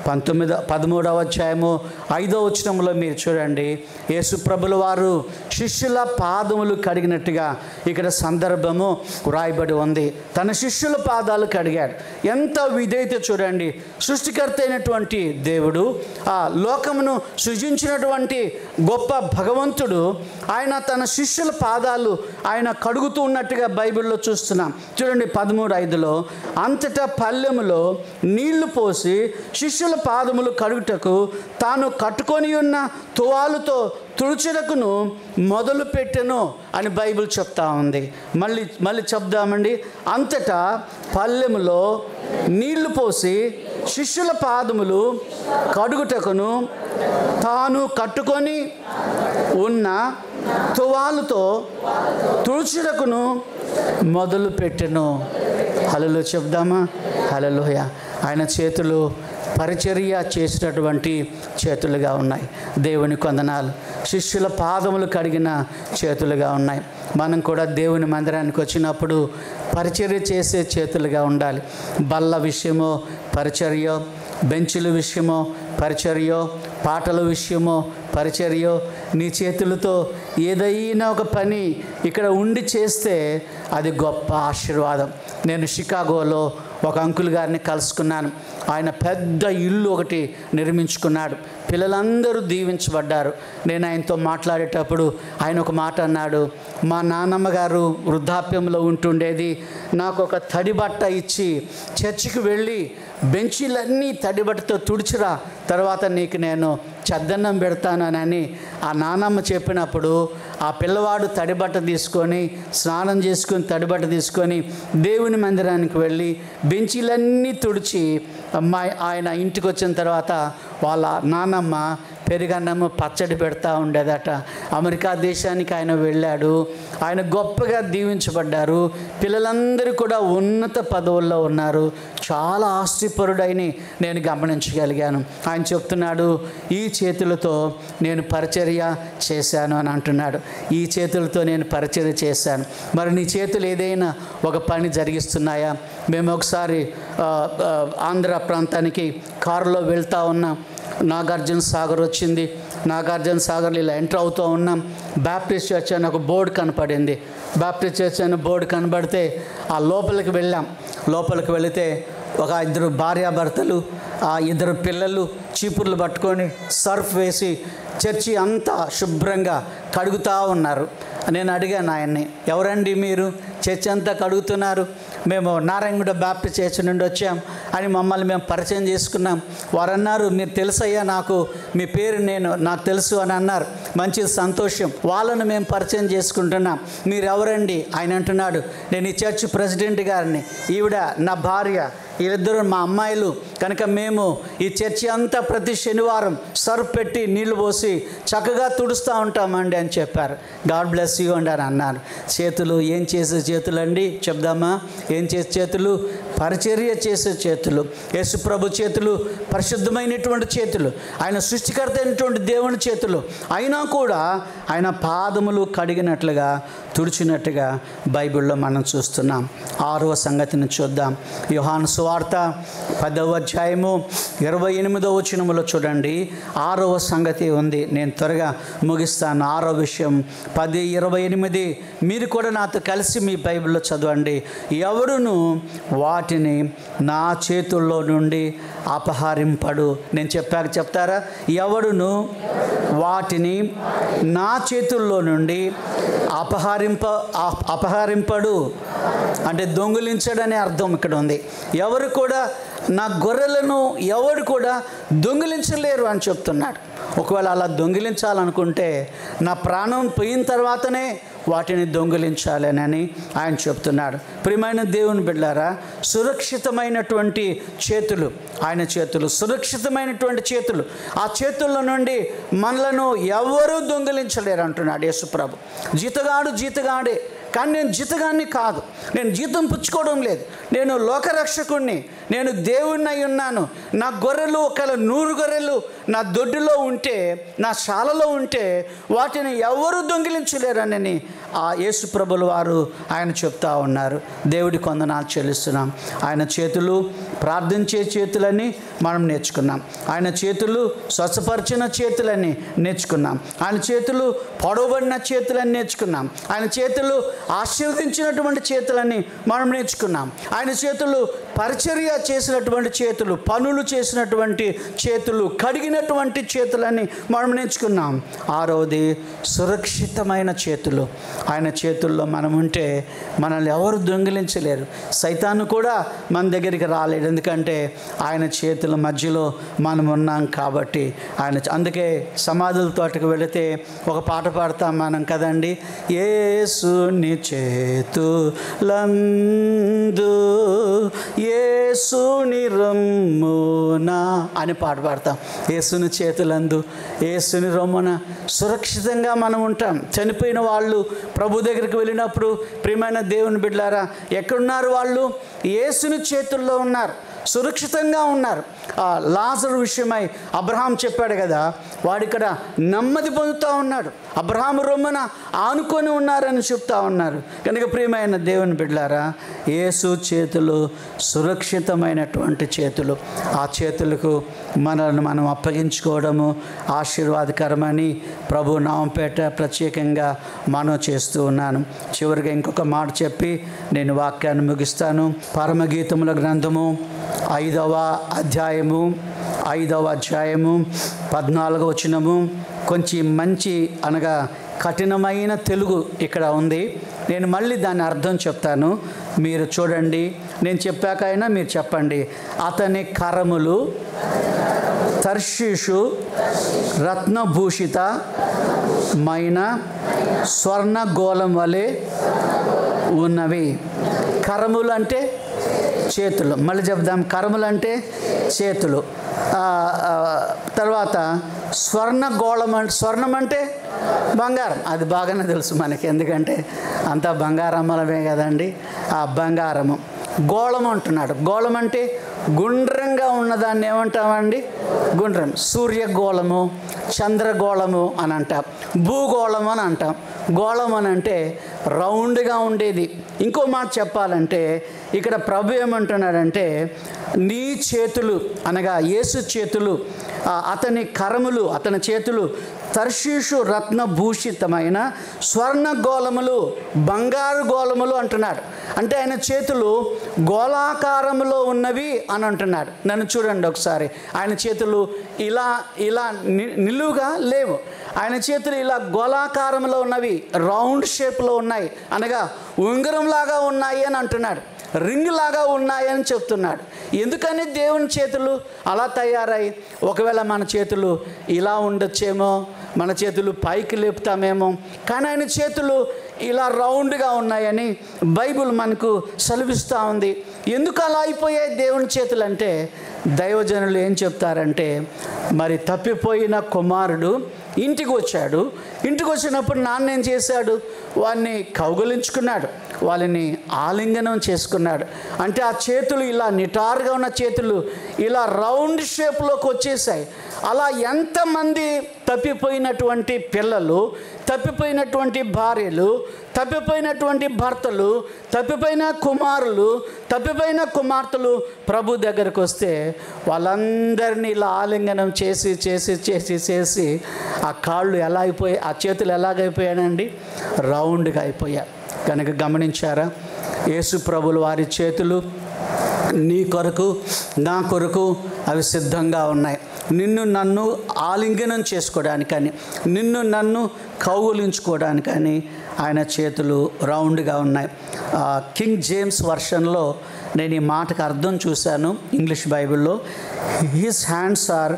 13వ అధ్యాయము 5వ వచనంలో మీరు చూడండి. యేసు ప్రభుల వారు శిష్యుల పాదములు కడిగినట్టుగా ఇక్కడ సందర్భము వ్రాయబడి ఉంది. తన శిష్యుల పాదాలు కడిగాడు. ఎంత విధేయత చూడండి. సృష్టికర్త అయినటువంటి దేవుడు, ఆ లోకమును సృజించినటువంటి గొప్ప భగవంతుడు, ఆయన తన శిష్యుల పాదాలు ఆయన కడుగుతూ ఉన్నట్టుగా బైబిల్లో చూస్తున్నాం. చూడండి 13:5లో, అంతటా పల్లెములో నీళ్లు పోసి శిష్యుల పాదములు కడుగుటకు తాను కట్టుకొని ఉన్న తువాలుతో తుడుచుటకును మొదలు పెట్టెను అని బైబిల్ చెప్తా ఉంది. మళ్ళీ చెప్దామండి. అంతటా పల్లెములో నీళ్లు పోసి శిష్యుల పాదములు కడుగుటకును తాను కట్టుకొని ఉన్న తువాలుతో తుడుచుటకును మొదలు పెట్టెను. హల్లెలూయా చెప్దామా? హల్లెలూయా. ఆయన చేతులు పరిచర్య చేసినటువంటి చేతులుగా ఉన్నాయి. దేవుని వందనాలు. శిష్యుల పాదములు కడిగిన చేతులుగా ఉన్నాయి. మనం కూడా దేవుని మందిరానికి వచ్చినప్పుడు పరిచర్య చేసే చేతులుగా ఉండాలి. బల్ల విషయమో పరిచర్య, బెంచుల విషయమో పరిచర్య, పాటల విషయమో పరిచర్య, నీ చేతులతో ఏదైనా ఒక పని ఇక్కడ ఉండి చేస్తే అది గొప్ప ఆశీర్వాదం. నేను షికాగోలో ఒక అంకుల్ గారిని కలుసుకున్నాను. ఆయన పెద్ద ఇల్లు ఒకటి నిర్మించుకున్నాడు. పిల్లలందరూ దీవించబడ్డారు. నేను ఆయనతో మాట్లాడేటప్పుడు ఆయన ఒక మాట అన్నాడు. మా నాన్నమ్మ గారు వృద్ధాప్యంలో ఉంటుండేది. నాకు ఒక తడి బట్ట ఇచ్చి చర్చికి వెళ్ళి బెంచీలన్నీ తడి బట్టతో తుడిచిరా, తర్వాత నీకు నేను చద్దన్నం పెడతానని ఆ నానమ్మ చెప్పినప్పుడు ఆ పిల్లవాడు తడిబట్ట తీసుకొని స్నానం చేసుకొని తడిబట్ట తీసుకొని దేవుని మందిరానికి వెళ్ళి బెంచీలన్నీ తుడిచి ఆయన ఇంటికి వచ్చిన తర్వాత వాళ్ళ నానమ్మ పెరుగన్నము పచ్చడి పెడతా ఉండేదట. అమెరికా దేశానికి ఆయన వెళ్ళాడు. ఆయన గొప్పగా దీవించబడ్డారు. పిల్లలందరూ కూడా ఉన్నత పదవుల్లో ఉన్నారు. చాలా ఆస్తిపరుడైన నేను గమనించగలిగాను. ఆయన చెప్తున్నాడు, ఈ చేతులతో నేను పరిచర్య చేశాను అని అంటున్నాడు. ఈ చేతులతో నేను పరిచర్య చేశాను. మరి నీ చేతులు ఏదైనా ఒక పని జరిగిస్తున్నాయా? మేము ఒకసారి ఆంధ్ర ప్రాంతానికి కారులో వెళ్తూ ఉన్నాం. నాగార్జున సాగర్ వచ్చింది. నాగార్జున సాగర్లో ఇలా ఎంటర్ అవుతూ ఉన్నాం. బాప్టిస్ట్ చర్చ్ అని ఒక బోర్డు కనపడింది. బాప్టిస్ట్ చర్చ్ అని బోర్డు కనబడితే ఆ లోపలికి వెళ్ళాం. లోపలికి వెళితే ఒక 2 భార్యాభర్తలు, ఆ 2 పిల్లలు చీపుర్లు పట్టుకొని సర్ఫ్ వేసి చర్చి అంతా శుభ్రంగా కడుగుతూ ఉన్నారు. నేను అడిగాను ఆయన్ని, ఎవరండి మీరు చర్చి అంతా కడుగుతున్నారు? మేము నారాయణగూడ బాప్టిస్ట్ చర్చ్ నుండి వచ్చాం అని మమ్మల్ని మేము పరిచయం చేసుకున్నాం. వారు అన్నారు, మీరు తెలుసయ్యా, నాకు మీ పేరు నాకు తెలుసు అని అన్నారు. మంచి సంతోషం. వాళ్ళను మేము పరిచయం చేసుకుంటున్నాం. మీరు ఎవరండి? ఆయన అంటున్నాడు, నేను ఈ చర్చ్ ప్రెసిడెంట్ గారిని, ఈవిడ నా భార్య, వీళ్ళిద్దరూ మా అమ్మాయిలు. కనుక మేము ఈ చర్చి అంతా ప్రతి శనివారం సర్ఫ్ పెట్టి నీళ్లు పోసి చక్కగా తుడుస్తూ ఉంటామండి అని చెప్పారు. గాడ్ బ్లెస్ యూ అండి అని అన్నారు. చేతులు ఏం చేసే చేతులు అండి చెప్దామా? ఏం చేసే చేతులు? పరిచర్య చేసే చేతులు. యేసు ప్రభు చేతులు పరిశుద్ధమైనటువంటి చేతులు. ఆయన సృష్టికర్త అయినటువంటి దేవుని చేతులు. అయినా కూడా ఆయన పాదములు కడిగినట్లుగా తుడిచినట్టుగా బైబిల్లో మనం చూస్తున్నాం. 6వ సంగతిని చూద్దాం. యోహాను సువార్త 10వ అధ్యాయము 28వ వచనములో చూడండి. 6వ సంగతి ఉంది. నేను త్వరగా ముగిస్తాను. 6వ విషయం 10:28. మీరు కూడా నాతో కలిసి మీ బైబిల్లో చదవండి. ఎవడును వాటిని నా చేతుల్లో నుండి అపహరింపడు. నేను చెప్పాక చెప్తారా? ఎవడును వాటిని నా చేతుల్లో నుండి అపహరింపడు అంటే దొంగిలించడనే అర్థం ఇక్కడ ఉంది. ఎవరు కూడా నా గొర్రెలను ఎవరు కూడా దొంగిలించలేరు అని చెప్తున్నాడు. ఒకవేళ అలా దొంగిలించాలనుకుంటే నా ప్రాణం పోయిన తర్వాతనే వాటిని దొంగిలించాలని ఆయన చెప్తున్నాడు. ప్రియమైన దేవుని బిడ్డలారా, సురక్షితమైనటువంటి చేతులు ఆయన చేతులు, సురక్షితమైనటువంటి చేతులు. ఆ చేతుల్లో నుండి మనలను ఎవరూ దొంగిలించలేరు అంటున్నాడు యేసుప్రభు. జీతగాడే, కానీ నేను జీతగాన్ని కాదు. నేను జీతం పుచ్చుకోవడం లేదు. నేను లోకరక్షకుణ్ణి. నేను దేవుణ్ణి అయి ఉన్నాను. నా గొర్రెలు ఒకవేళ 100 గొర్రెలు నా దొడ్డులో ఉంటే, నా శాలలో ఉంటే వాటిని ఎవరు దొంగిలించలేరని ఆ యేసుప్రభుల వారు ఆయన చెప్తా ఉన్నారు. దేవుడి కొందనాలు చెల్లిస్తున్నాం. ఆయన చేతులు ప్రార్థించే చేతులని మనం నేర్చుకున్నాం. ఆయన చేతులు స్వస్థపరిచిన చేతులని నేర్చుకున్నాం. ఆయన చేతులు పొడవబడిన చేతులని నేర్చుకున్నాం. ఆయన చేతులు ఆశీర్వదించినటువంటి చేతులని మనం నేర్చుకున్నాం. ఆయన చేతులు పరిచర్య చేసినటువంటి చేతులు, పనులు చేసినటువంటి చేతులు, కడిగినటువంటి చేతులని మనం నేర్చుకున్నాం. 6వది సురక్షితమైన చేతులు. ఆయన చేతుల్లో మనం ఉంటే మనల్ని ఎవరు దొంగిలించలేరు. సైతాను కూడా మన దగ్గరికి రాలేడు. ఎందుకంటే ఆయన చేతుల మధ్యలో మనం ఉన్నాం కాబట్టి. అందుకే సమాధుల తోటకు వెళితే ఒక పాట పాడతాం మనం కదండి. యేసుని చేతులందు యేసుని రొమ్మున అని పాట పాడతాం. యేసుని చేతులందు యేసుని రొమ్మున సురక్షితంగా మనం ఉంటాం. చనిపోయిన వాళ్ళు ప్రభు దగ్గరికి వెళ్ళినప్పుడు ప్రియమైన దేవుని బిడ్డలారా, ఎక్కడున్నారు వాళ్ళు? యేసుని చేతుల్లో ఉన్నారు, సురక్షితంగా ఉన్నారు. లాజరు విషయమై అబ్రహాం చెప్పాడు కదా, వాడిక్కడ నెమ్మది పొందుతూ ఉన్నాడు. అబ్రహాము రొమ్మున ఆనుకొని ఉన్నారని చెప్తా ఉన్నారు. కనుక ప్రియమైన దేవుని బిడ్డలారా, యేసు చేతులు సురక్షితమైనటువంటి చేతులు. ఆ చేతులకు మనల్ని మనం అప్పగించుకోవడము ఆశీర్వాదకరమని ప్రభు నామంపేట ప్రత్యేకంగా మనం చేస్తూ ఉన్నాను. చివరిగా ఇంకొక మాట చెప్పి నేను వాక్యాన్ని ముగిస్తాను. పరమగీతముల గ్రంథము 5వ అధ్యాయము 14వ వచనము. కొంచెం మంచి అనగా కఠినమైన తెలుగు ఇక్కడ ఉంది. నేను మళ్ళీ దాని అర్థం చెప్తాను, మీరు చూడండి. నేను చెప్పాక అయినా మీరు చెప్పండి. అతని కరములు తర్షీషు రత్నభూషితమైన స్వర్ణగోళం వలె ఉన్నవి. కరములు అంటే చేతులు. మళ్ళీ చెప్దాం, కరములు అంటే చేతులు. తర్వాత స్వర్ణగోళం అంటే, స్వర్ణం అంటే బంగారం. అది బాగానే తెలుసు మనకి, ఎందుకంటే అంతా బంగారమ్మలమే కదండి. ఆ బంగారము. గోళం అంటున్నాడు. గోళం అంటే గుండ్రంగా ఉన్నదాన్ని ఏమంటామండి? గుండ్రం. సూర్యగోళము, చంద్రగోళము అని అంటాం, భూగోళం అని అంటాం. గోళం అని అంటే రౌండ్గా ఉండేది. ఇంకో మాట చెప్పాలంటే ఇక్కడ ప్రభు ఏమంటున్నాడంటే, నీ చేతులు అనగా యేసు చేతులు, అతని కరములు, అతని చేతులు తర్షీషు రత్నభూషితమైన స్వర్ణగోళములు, బంగారు గోళములు అంటున్నాడు. అంటే ఆయన చేతులు గోళాకారంలో ఉన్నవి అని అంటున్నాడు. నన్ను చూడండి ఒకసారి. ఆయన చేతులు ఇలా ఇలా నిలువుగా లేవు. ఆయన చేతులు ఇలా గోళాకారంలో ఉన్నవి, రౌండ్ షేప్లో ఉన్నాయి, అనగా ఉంగరంలాగా ఉన్నాయి అని అంటున్నాడు. రింగ్ లాగా ఉన్నాయని చెప్తున్నాడు. ఎందుకని దేవుని చేతులు అలా తయారై? ఒకవేళ మన చేతులు ఇలా ఉండొచ్చేమో, మన చేతులు పైకి లేపుతామేమో, కానీ ఆయన చేతులు ఇలా రౌండ్గా ఉన్నాయని బైబిల్ మనకు సెలవిస్తూ ఉంది. ఎందుకు అలా అయిపోయాయి దేవుని చేతులు అంటే, దైవజనులు ఏం చెప్తారంటే, మరి తప్పిపోయిన కుమారుడు ఇంటికి వచ్చాడు. ఇంటికి వచ్చినప్పుడు నాన్న ఏం చేశాడు? వాడిని కౌగలించుకున్నాడు, వాళ్ళని ఆలింగనం చేసుకున్నాడు. అంటే ఆ చేతులు ఇలా నిటారుగా ఉన్న చేతులు ఇలా రౌండ్ షేప్లోకి వచ్చేసాయి. అలా ఎంతమంది తప్పిపోయినటువంటి పిల్లలు, తప్పిపోయినటువంటి భార్యలు, తప్పిపోయినటువంటి భర్తలు, తప్పిపోయిన కుమారులు, తప్పిపోయిన కుమార్తెలు ప్రభు దగ్గరకు వస్తే వాళ్ళందరినీ ఇలా ఆలింగనం చేసి చేసి చేసి చేసి ఆ కాళ్ళు ఎలా అయిపోయాయి, ఆ చేతులు ఎలాగైపోయానండి? రౌండ్గా అయిపోయాయి. కనుక గమనించారా? యేసు ప్రభులు వారి చేతులు నీ కొరకు, నా కొరకు అవి సిద్ధంగా ఉన్నాయి. నిన్ను నన్ను ఆలింగనం చేసుకోవడానికని, నిన్ను నన్ను కౌగులించుకోవడానికని ఆయన చేతులు రౌండ్గా ఉన్నాయి. కింగ్ జేమ్స్ వర్షన్లో నేను ఈ మాటకు అర్థం చూశాను. ఇంగ్లీష్ బైబిల్లో his hands are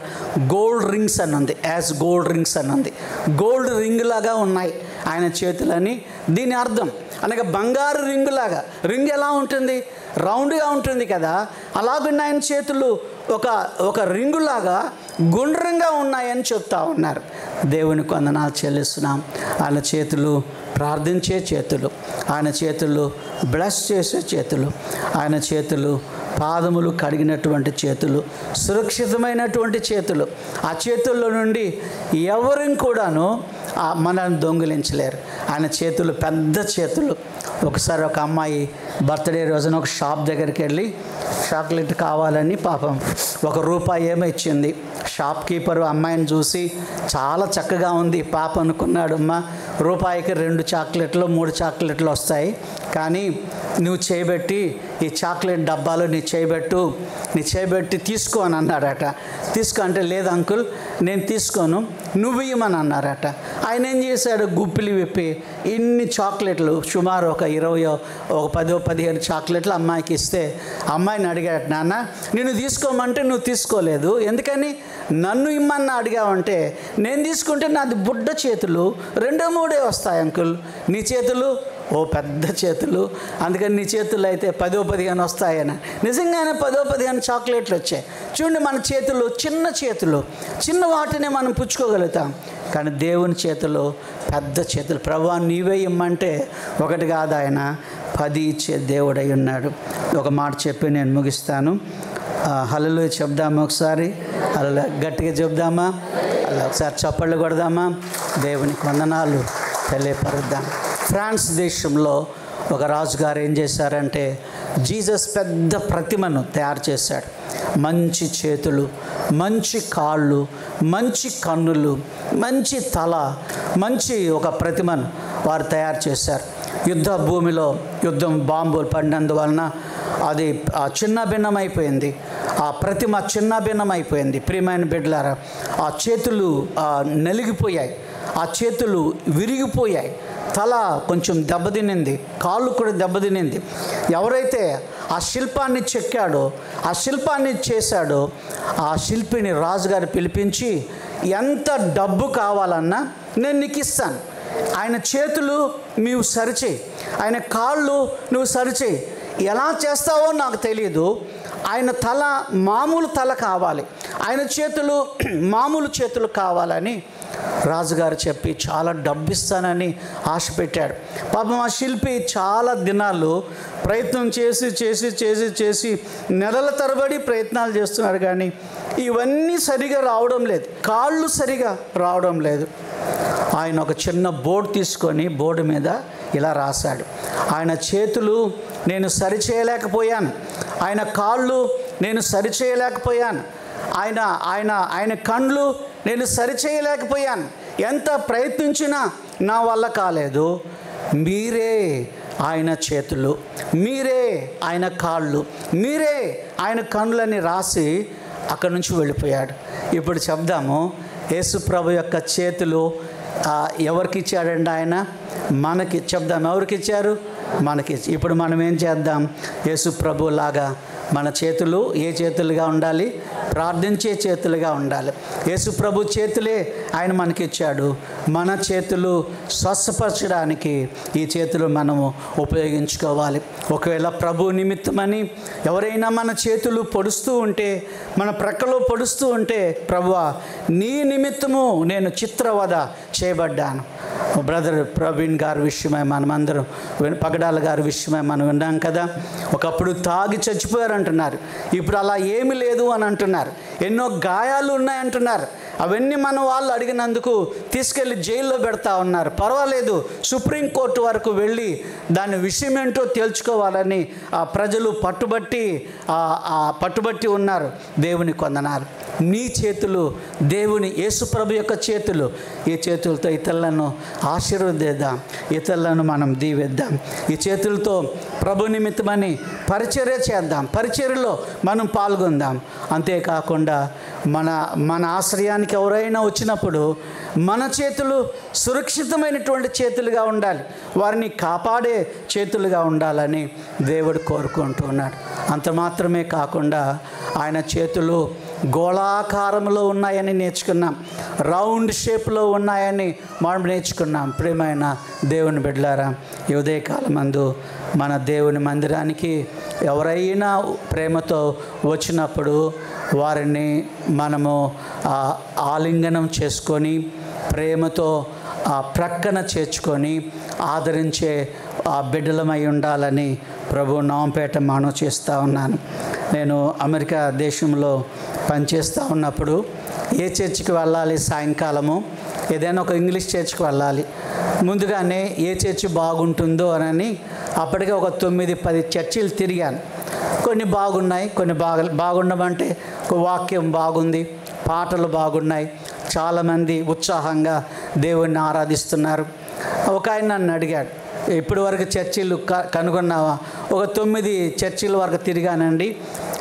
gold rings అని ఉంది, యాజ్ గోల్డ్ రింగ్స్ అని ఉంది. గోల్డ్ రింగ్ లాగా ఉన్నాయి ఆయన చేతులని దీని అర్థం. అనగా బంగారు రింగు లాగా. రింగ్ ఎలా ఉంటుంది? రౌండ్గా ఉంటుంది కదా. అలాగున్న ఆయన చేతులు ఒక రింగులాగా గుండ్రంగా ఉన్నాయని చెప్తా ఉన్నారు. దేవునికి వందనాలు చెల్లిస్తున్నాం. ఆయన చేతులు ప్రార్థించే చేతులు, ఆయన చేతులు బ్లెస్ చేసే చేతులు, ఆయన చేతులు పాదములు కడిగినటువంటి చేతులు, సురక్షితమైనటువంటి చేతులు. ఆ చేతుల్లో నుండి ఎవరిని కూడాను మనల్ని దొంగిలించలేరు. ఆయన చేతులు పెద్ద చేతులు. ఒకసారి ఒక అమ్మాయి బర్త్డే రోజున ఒక షాప్ దగ్గరికి వెళ్ళి చాక్లెట్ కావాలని పాపం ₹1 ఏమో ఇచ్చింది. షాప్ కీపరు అమ్మాయిని చూసి చాలా చక్కగా ఉంది పాప అనుకున్నాడు. అమ్మ, ₹1కి 2 చాక్లెట్లు 3 చాక్లెట్లు వస్తాయి, కానీ నువ్వు చేయబెట్టి ఈ చాక్లెట్ డబ్బాలో నీ చేయబెట్టి తీసుకో అని అన్నాడట. తీసుకో అంటే, లేదు అంకుల్ నేను తీసుకోను, నువ్వు ఇవ్వమని అన్నారట. ఆయన ఏం చేశాడు? గుప్పిలి విప్పి ఇన్ని చాక్లెట్లు, సుమారు ఒక 10-15 చాక్లెట్లు అమ్మాయికి ఇస్తే అమ్మాయిని అడిగాడు, నాన్న నేను తీసుకోమంటే నువ్వు తీసుకోలేదు, ఎందుకని నన్ను ఇమ్మన్నా అడిగావంటే? నేను తీసుకుంటే నాది బుడ్డ చేతులు 2-3 వస్తాయి అంకుల్, నీ చేతులు పెద్ద చేతులు, అందుకని నీ చేతులు అయితే 10-15 వస్తాయని. నిజంగానే 10-15 చాక్లెట్లు వచ్చాయి. చూడండి, మన చేతులు చిన్న చేతులు, చిన్న వాటిని మనం పుచ్చుకోగలుగుతాం, కానీ దేవుని చేతులు పెద్ద చేతులు. ప్రభువా నీవే ఇమ్మంటే ఒకటి కాదు, ఆయన 10 ఇచ్చే దేవుడై ఉన్నాడు. ఒక మాట చెప్పి నేను ముగిస్తాను. హల్లెలూయా చెప్దామా? ఒకసారి హల్లెలూయా గట్టిగా చెప్దామా? అలా ఒకసారి చప్పళ్ళు కొడదామా? దేవునికి వందనాలు తెలియపరుద్దాం. ఫ్రాన్స్ దేశంలో ఒక రాజుగారు ఏం చేశారంటే, జీసస్ పెద్ద ప్రతిమను తయారు చేశాడు. మంచి చేతులు, మంచి కాళ్ళు, మంచి కన్నులు, మంచి తల, మంచి ఒక ప్రతిమను వారు తయారు చేశారు. యుద్ధ భూమిలో బాంబులు పడినందువలన అది చిన్న భిన్నమైపోయింది. ఆ ప్రతిమ చిన్న భిన్నమైపోయింది. ప్రియమైన బిడ్డలారా, ఆ చేతులు నలిగిపోయాయి, ఆ చేతులు విరిగిపోయాయి. తల కొంచెం దెబ్బతినింది, కాళ్ళు కూడా దెబ్బతినింది. ఎవరైతే ఆ శిల్పాన్ని చెక్కాడో, ఆ శిల్పాన్ని చేశాడో, ఆ శిల్పిని రాజుగారు పిలిపించి, ఎంత డబ్బు కావాలన్నా నేను నీకు ఇస్తాను, ఆయన చేతులు నువ్వు సరిచేయి, ఆయన కాళ్ళు నువ్వు సరిచేయి, ఎలా చేస్తావో నాకు తెలియదు, ఆయన తల మామూలు తల కావాలి, ఆయన చేతులు మామూలు చేతులు కావాలని రాజుగారు చెప్పి చాలా డబ్బు ఇస్తానని ఆశ పెట్టాడు. పాపం ఆ శిల్పి చాలా దినాలు ప్రయత్నం చేసి నెలల తరబడి ప్రయత్నాలు చేస్తున్నాడు, కానీ ఇవన్నీ సరిగా రావడం లేదు, కాళ్ళు సరిగా రావడం లేదు. ఆయన ఒక చిన్న బోర్డు తీసుకొని బోర్డు మీద ఇలా రాశాడు, ఆయన చేతులు నేను సరిచేయలేకపోయాను, ఆయన కాళ్ళు నేను సరిచేయలేకపోయాను, ఆయన కళ్ళు నేను సరిచేయలేకపోయాను, ఎంత ప్రయత్నించినా నా వల్ల కాలేదు, మీరే ఆయన చేతులు, మీరే ఆయన కాళ్ళు, మీరే ఆయన కళ్ళని రాసి అక్కడి నుంచి వెళ్ళిపోయాడు. ఇప్పుడు చెప్దాము, యేసు ప్రభు యొక్క చేతులు ఎవరికి ఇచ్చాడండి? ఆయన మనకి. చెప్దాం, ఎవరికి ఇచ్చారు? మనకి. ఇప్పుడు మనం ఏం చేద్దాం? యేసు ప్రభు లాగా మన చేతులు ఏ చేతులుగా ఉండాలి? ప్రార్థించే చేతులుగా ఉండాలి. యేసు ప్రభు చేతులే ఆయన మనకి ఇచ్చాడు. మన చేతులు స్వస్థపరచడానికి ఈ చేతులు మనము ఉపయోగించుకోవాలి. ఒకవేళ ప్రభు నిమిత్తమని ఎవరైనా మన చేతులు పొడుస్తూ ఉంటే, మన ప్రక్కలో పొడుస్తూ ఉంటే, ప్రభువా నీ నిమిత్తము నేను చిత్రవద చేయబడ్డాను. బ్రదర్ ప్రవీణ్ గారి విషయమై మనమందరం, పగడాల గారి విషయమై మనం విన్నాం కదా. ఒకప్పుడు తాగి చచ్చిపోయారు అంటున్నారు, ఇప్పుడు అలా ఏమీ లేదు అని అంటున్నారు. ఎన్నో గాయాలు ఉన్నాయంటున్నారు. అవన్నీ మన వాళ్ళు అడిగినందుకు తీసుకెళ్ళి జైల్లో పెడతా ఉన్నారు. పర్వాలేదు, సుప్రీంకోర్టు వరకు వెళ్ళి దాని విషయం ఏంటో తేల్చుకోవాలని ప్రజలు పట్టుబట్టి ఉన్నారు. దేవుని కొందనాలు. నీ చేతులు దేవుని యేసుప్రభు యొక్క చేతులు. ఈ చేతులతో ఇతరులను ఆశీర్వదిద్దాం, ఇతరులను మనం దీవిద్దాం. ఈ చేతులతో ప్రభు నిమిత్తమని పరిచర్య చేద్దాం, పరిచర్యలో మనం పాల్గొందాం. అంతేకాకుండా మన ఆశ్రయానికి ఎవరైనా వచ్చినప్పుడు మన చేతులు సురక్షితమైనటువంటి చేతులుగా ఉండాలి, వారిని కాపాడే చేతులుగా ఉండాలని దేవుడు కోరుకుంటున్నాడు. అంత మాత్రమే కాకుండా ఆయన చేతులు గోళాకారంలో ఉన్నాయని నేర్చుకున్నాం, రౌండ్ షేప్లో ఉన్నాయని మనం నేర్చుకున్నాం. ప్రియమైన దేవుని బిడ్డలారా, ఈ ఉదయకాలమందు మన దేవుని మందిరానికి ఎవరైనా ప్రేమతో వచ్చినప్పుడు వారిని మనము ఆలింగనం చేసుకొని ప్రేమతో ప్రక్కన చేర్చుకొని ఆదరించే బిడ్డలమై ఉండాలని ప్రభు నామపేట మనవి చేస్తూ ఉన్నాను. నేను అమెరికా దేశంలో పనిచేస్తూ ఉన్నప్పుడు ఏ చర్చికి వెళ్ళాలి, సాయంకాలము ఏదైనా ఒక ఇంగ్లీష్ చర్చికి వెళ్ళాలి, ముందుగానే ఏ చర్చి బాగుంటుందో అని అప్పటికే ఒక 9-10 చర్చిలు తిరిగాను. కొన్ని బాగున్నాయి, కొన్ని బాగుండమంటే వాక్యం బాగుంది, పాటలు బాగున్నాయి, చాలామంది ఉత్సాహంగా దేవుణ్ణి ఆరాధిస్తున్నారు. ఒక ఆయన నన్ను అడిగాడు, ఇప్పటి వరకు చర్చిలు కనుగొన్నావా? ఒక 9 చర్చిల వరకు తిరిగానండి,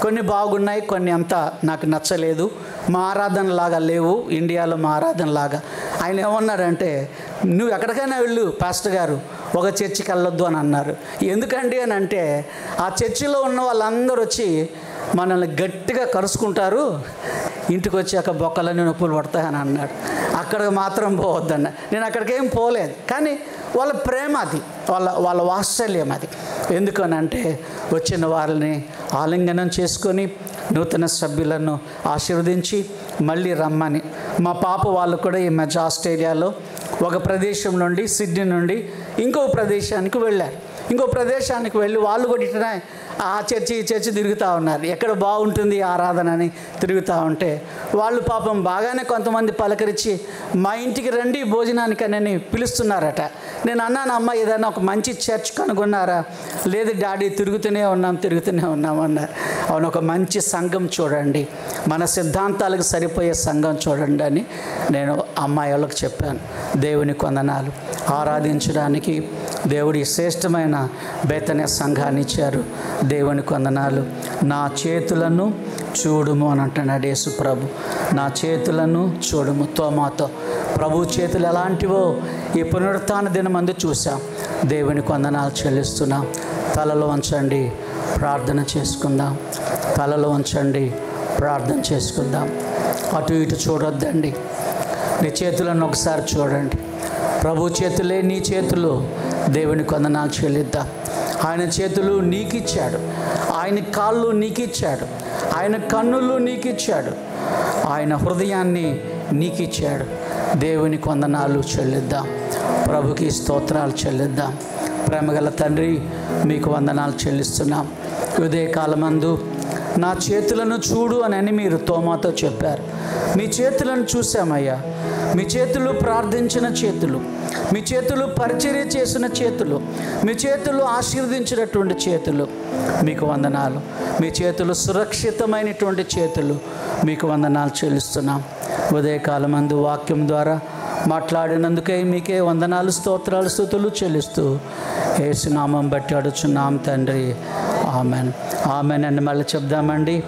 కొన్ని బాగున్నాయి, కొన్ని అంతా నాకు నచ్చలేదు, మా ఆరాధనలాగా లేవు, ఇండియాలో మా ఆరాధనలాగా. ఆయన ఏమన్నారంటే, నువ్వు ఎక్కడికైనా వెళ్ళు పాస్టర్ గారు, ఒక చర్చికి వెళ్ళొద్దు అని అన్నారు. ఎందుకండి అని అంటే, ఆ చర్చిలో ఉన్న వాళ్ళందరూ వచ్చి మనల్ని గట్టిగా కరుచుకుంటారు, ఇంటికి వచ్చాక బొక్కలన్నీ నొప్పులు పడతాయని అన్నాడు. అక్కడికి మాత్రం పోవద్దన్న. నేను అక్కడికేం పోలేదు, కానీ వాళ్ళ ప్రేమ అది, వాళ్ళ వాత్సల్యం అది. ఎందుకనంటే వచ్చిన వారిని ఆలింగనం చేసుకొని నూతన సభ్యులను ఆశీర్వదించి మళ్ళీ రమ్మని. మా పాప వాళ్ళు కూడా ఈ మధ్య ఆస్ట్రేలియాలో ఒక ప్రదేశం నుండి, సిడ్నీ నుండి ఇంకో ప్రదేశానికి వెళ్ళారు. ఇంకో ప్రదేశానికి వెళ్ళి వాళ్ళు కూడా ఇట్లా ఆ చర్చి ఈ చర్చి తిరుగుతూ ఉన్నారు, ఎక్కడ బాగుంటుంది ఆరాధన అని తిరుగుతూ ఉంటే వాళ్ళు పాపం బాగానే కొంతమంది పలకరించి మా ఇంటికి రండి భోజనానికని పిలుస్తున్నారట. నేను అన్నాను, అమ్మ ఏదైనా ఒక మంచి చర్చ్ కనుగొన్నారా? లేదు డాడీ, తిరుగుతూనే ఉన్నాం అన్నారు. అవును, ఒక మంచి సంఘం చూడండి, మన సిద్ధాంతాలకు సరిపోయే సంఘం చూడండి అని నేను అమ్మాయి వాళ్ళకి చెప్పాను. దేవుని కొందనాలు. ఆరాధించడానికి దేవుడి శ్రేష్టమైన బేతనే సంఘాన్ని ఇచ్చారు. దేవుని కొందనాలు. నా చేతులను చూడుము అని అంటున్నాడు యేసు ప్రభు. నా చేతులను చూడుము. తోమాతో ప్రభు చేతులు ఎలాంటివో ఈ పునరుత్థాన దినమందు చూసాం. దేవునికి వందనాలు చెల్లిస్తున్నాం. తలలో వంచండి, ప్రార్థన చేసుకుందాం. తలలో వంచండి, ప్రార్థన చేసుకుందాం. అటు ఇటు చూడొద్దండి. నీ చేతులను ఒకసారి చూడండి. ప్రభు చేతులే నీ చేతులు. దేవునికి వందనాలు చెల్లిద్దాం. ఆయన చేతులు నీకు ఇచ్చాడు, ఆయన కాళ్ళు నీకు ఇచ్చాడు, ఆయన కన్నులు నీకు ఇచ్చాడు, ఆయన హృదయాన్ని నీకు ఇచ్చాడు. దేవునికి వందనాలు చెల్లిద్దాం. ప్రభుకి స్తోత్రాలు చెల్లిద్దాం. ప్రేమగల తండ్రి, మీకు వందనాలు చెల్లిస్తున్నాం. ఉదయకాలమందు నా చేతులను చూడు అని మీరు తోమాతో చెప్పారు. మీ చేతులను చూసామయ్యా. మీ చేతులు ప్రార్థించిన చేతులు, మీ చేతులు పరిచర్య చేసిన చేతులు, మీ చేతులు ఆశీర్వదించినటువంటి చేతులు, మీకు వందనాలు. మీ చేతులు సురక్షితమైనటువంటి చేతులు, మీకు వందనాలు చెల్లిస్తున్నాం. ఉదయకాలమందు వాక్యం ద్వారా మాట్లాడినందుకే మీకే వందనాలు, స్తోత్రాలు, స్తుతులు చెల్లిస్తూ యేసు నామం బట్టి అడుచున్నాం తండ్రి. ఆమెన్. ఆమెన్ అని మళ్ళీ చెప్దామండి.